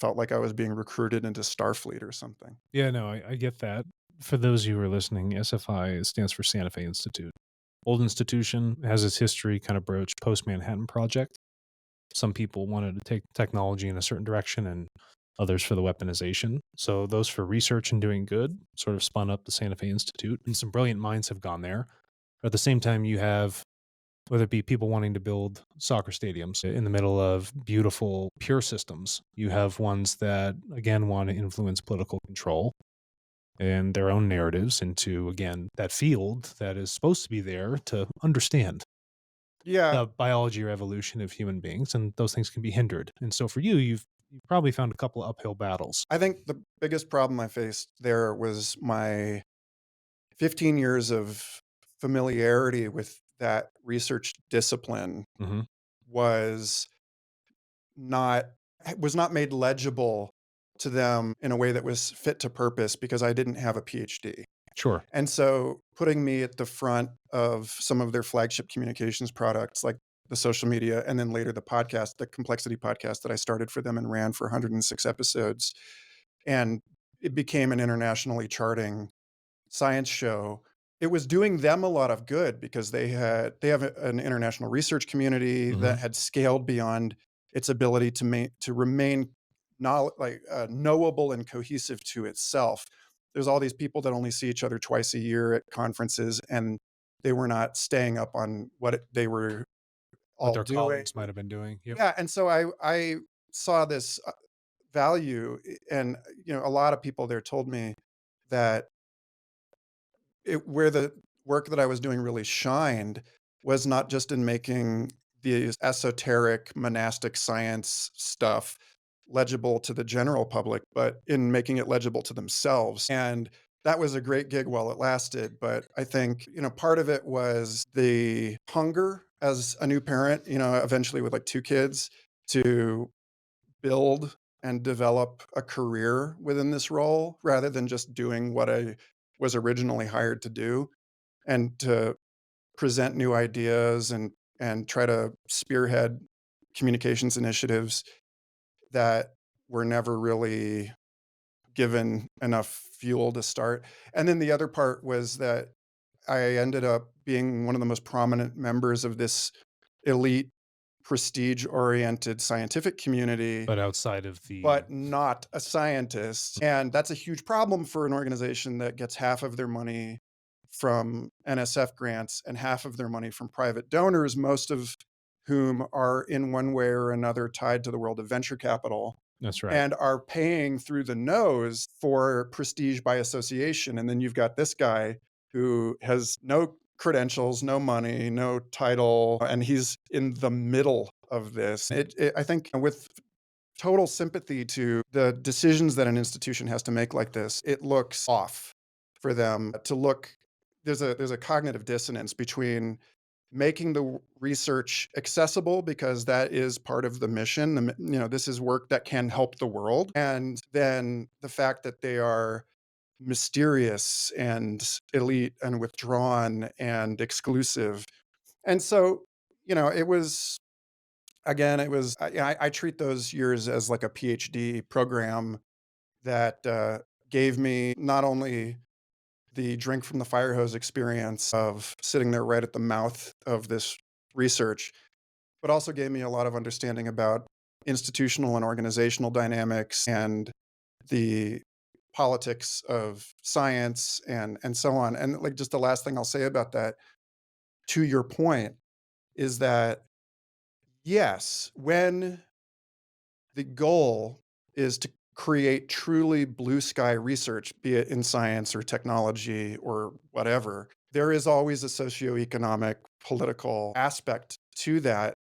felt like I was being recruited into Starfleet or something. Yeah, no, I get that. For those of you who are listening, SFI stands for Santa Fe Institute. Old institution, has its history kind of broached post Manhattan Project. Some people wanted to take technology in a certain direction and others for the weaponization. So those for research and doing good sort of spun up the Santa Fe Institute, and some brilliant minds have gone there. But at the same time, you have whether it be people wanting to build soccer stadiums in the middle of beautiful, pure systems. You have ones that, again, want to influence political control and their own narratives into, again, that field that is supposed to be there to understand Yeah, the biology or evolution of human beings, and those things can be hindered. And so for you, you've probably found a couple of uphill battles. I think the biggest problem I faced there was my 15 years of familiarity with that research discipline Mhm. was not was not made legible to them in a way that was fit to purpose because I didn't have a PhD. Sure. And so putting me at the front of some of their flagship communications products like the social media and then later the podcast, the Complexity podcast that I started for them and ran for 106 episodes. And it became an internationally charting science show. It was doing them a lot of good because they have an international research community that Mhm. had scaled beyond its ability to remain knowable and cohesive to itself. There's all these people that only see each other twice a year at conferences, and they were not staying up on they were What all their doing. colleagues might have been doing. Yep. Yeah, and so I saw this value, and a lot of people there told me that where the work that I was doing really shined was not just in making these esoteric monastic science stuff legible to the general public, but in making it legible to themselves. And that was a great gig while it lasted. But I think, part of it was the hunger as a new parent, eventually with like two kids to build and develop a career within this role rather than just doing what I was originally hired to do and to present new ideas and try to spearhead communications initiatives that were never really given enough fuel to start. And then the other part was that I ended up being one of the most prominent members of this elite prestige oriented scientific community, But outside of the but not a scientist. And that's a huge problem for an organization that gets half of their money from NSF grants and half of their money from private donors, most of whom are in one way or another tied to the world of venture capital that's right. and are paying through the nose for prestige by association. And then you've got this guy who has no credentials, no money, no title, and he's in the middle of this. I think with total sympathy to the decisions that an institution has to make like this, it looks off for them to look. There's a cognitive dissonance between making the research accessible because that is part of the mission. This is work that can help the world, and then the fact that they are mysterious and elite and withdrawn and exclusive. And so, it was again, it was I treat those years as like a PhD program that gave me not only the drink from the fire hose experience of sitting there right at the mouth of this research, but also gave me a lot of understanding about institutional and organizational dynamics and the politics of science and so on. And like just the last thing I'll say about that, to your point, is that yes, when the goal is to create truly blue sky research, be it in science or technology or whatever. There is always a socioeconomic, political aspect to that.